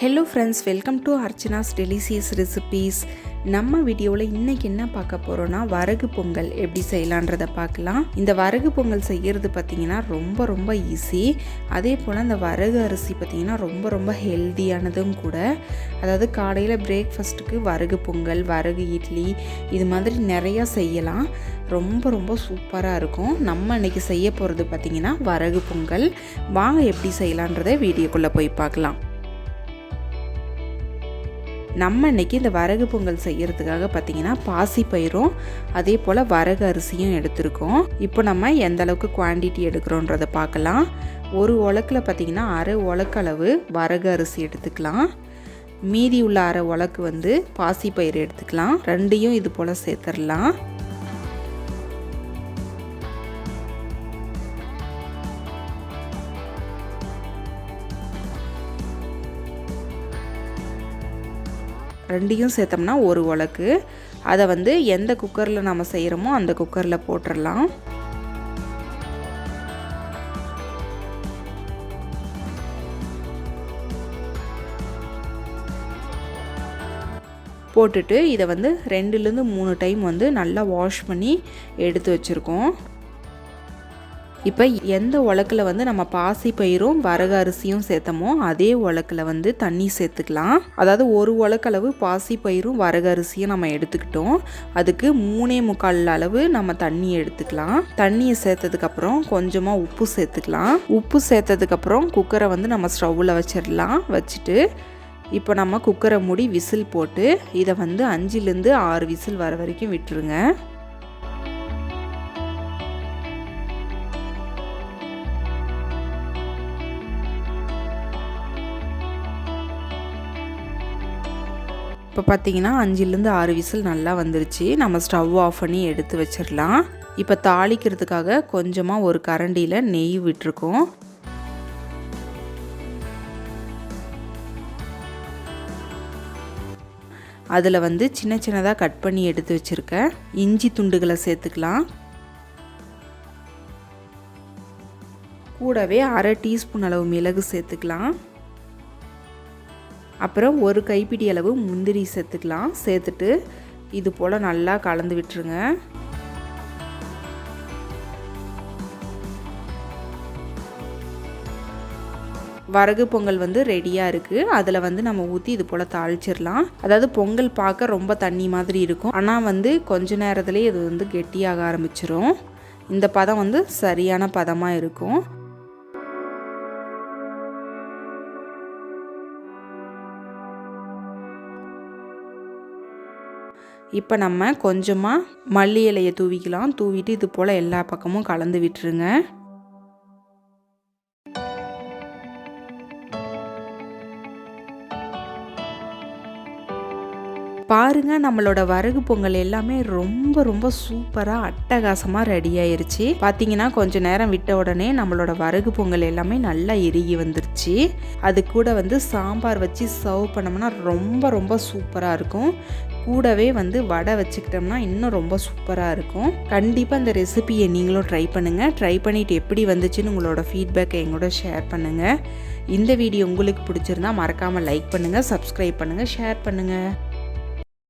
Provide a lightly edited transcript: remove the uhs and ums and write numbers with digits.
Hello friends, welcome to Archana's delicious recipes. நம்ம வீடியோவில் இன்றைக்கி என்ன பார்க்க போகிறோன்னா வரகு பொங்கல் எப்படி செய்யலான்றதை பார்க்கலாம். இந்த வரகு பொங்கல் செய்கிறது பார்த்திங்கன்னா ரொம்ப ஈஸி. அதே போல் இந்த வரகு அரிசி பார்த்திங்கன்னா ரொம்ப ஹெல்த்தியானதும் கூட. அதாவது காலையில் பிரேக்ஃபாஸ்ட்டுக்கு வரகு பொங்கல், வரகு இட்லி இது மாதிரி நிறையா செய்யலாம். ரொம்ப சூப்பராக இருக்கும். நம்ம இன்றைக்கி செய்ய போகிறது பார்த்திங்கன்னா வரகு பொங்கல். வாங்க எப்படி செய்யலான்றதை வீடியோக்குள்ளே போய் பார்க்கலாம். நம்ம இன்றைக்கி இந்த வரகு பொங்கல் செய்கிறதுக்காக பார்த்திங்கன்னா பாசிப்பயிரும் அதே போல் வரகு அரிசியும் எடுத்திருக்கோம். இப்போ நம்ம எந்த அளவுக்கு குவான்டிட்டி எடுக்கிறோன்றதை பார்க்கலாம். ஒரு உலக்கில் பார்த்திங்கன்னா அரை உலக்களவு வரகு அரிசி எடுத்துக்கலாம். மீதி உள்ள அரை உலக்கு பாசிப்பயிறு எடுத்துக்கலாம். ரெண்டையும் இது போல் சேர்த்துடலாம். ரெண்டையும் சேர்த்தோம்னா ஒரு உலக்கு. அதை எந்த குக்கரில் நம்ம செய்கிறோமோ அந்த குக்கரில் போட்டுடலாம். போட்டுட்டு இதை 2லேருந்து 3 டைம் நல்லா வாஷ் பண்ணி எடுத்து வச்சுருக்கோம். இப்போ எந்த உலக்கில் நம்ம பாசிப்பயிரும் வரகு அரிசியும் சேர்த்தமோ அதே உலக்கில் தண்ணி சேர்த்துக்கலாம். அதாவது ஒரு உலக்களவு பாசிப்பயிரும் வரகு அரிசியும் நம்ம எடுத்துக்கிட்டோம். அதுக்கு 3.25 அளவு நம்ம தண்ணி எடுத்துக்கலாம். தண்ணியை சேர்த்ததுக்கப்புறம் கொஞ்சமாக உப்பு சேர்த்துக்கலாம். உப்பு சேர்த்ததுக்கப்புறம் குக்கரை நம்ம ஸ்டவ்வில் வச்சிடலாம். வச்சுட்டு இப்போ நம்ம குக்கரை மூடி விசில் போட்டு இதை 5லேருந்து 6 விசில் வர வரைக்கும் விட்டுருங்க. இப்போ பார்த்திங்கன்னா 5லேருந்து 6 விசில் நல்லா வந்துருச்சு. நம்ம ஸ்டவ் ஆஃப் பண்ணி எடுத்து வச்சிடலாம். இப்போ தாளிக்கிறதுக்காக கொஞ்சமாக ஒரு கரண்டியில் நெய் விட்டுருக்கோம். அதில் சின்னதாக கட் பண்ணி எடுத்து வச்சுருக்க இஞ்சி துண்டுகளை சேர்த்துக்கலாம். கூடவே அரை டீஸ்பூன் அளவு மிளகு சேர்த்துக்கலாம். அப்புறம் ஒரு கைப்பிடி அளவு முந்திரி சேர்த்துக்கலாம். சேர்த்துட்டு இது போல் நல்லா கலந்து விட்டுருங்க. வரகு பொங்கல் ரெடியாக இருக்குது. அதில் நம்ம ஊற்றி இது போல் தாளிச்சிடலாம். அதாவது பொங்கல் பார்க்க ரொம்ப தண்ணி மாதிரி இருக்கும். ஆனால் கொஞ்ச நேரத்துலேயே இது கெட்டியாக ஆரம்பிச்சிரும். இந்த பதம் சரியான பதமாக இருக்கும். இப்போ நம்ம கொஞ்சமாக மல்லி இலையை தூவிக்கலாம். தூவிட்டு இது போல் எல்லா பக்கமும் கலந்து விட்டுருங்க. பாருங்க, நம்மளோட வரகு பொங்கல் எல்லாமே ரொம்ப சூப்பராக அட்டகாசமாக ரெடி ஆயிருச்சு. பார்த்தீங்கன்னா கொஞ்சம் நேரம் விட்ட உடனே நம்மளோட வரகு பொங்கல் எல்லாமே நல்லா இறுகி வந்துருச்சு. அது கூட சாம்பார் வச்சு சர்வ் பண்ணோம்னா ரொம்ப சூப்பராக இருக்கும். கூடவே வடை வச்சுக்கிட்டோம்னா இன்னும் ரொம்ப சூப்பராக இருக்கும். கண்டிப்பாக இந்த ரெசிபியை நீங்களும் ட்ரை பண்ணுங்கள். ட்ரை பண்ணிவிட்டு எப்படி வந்துச்சுன்னு உங்களோட ஃபீட்பேக்கை எங்களோட ஷேர் பண்ணுங்கள். இந்த வீடியோ உங்களுக்கு பிடிச்சிருந்தா மறக்காமல் லைக் பண்ணுங்கள், சப்ஸ்கிரைப் பண்ணுங்கள், ஷேர் பண்ணுங்கள்.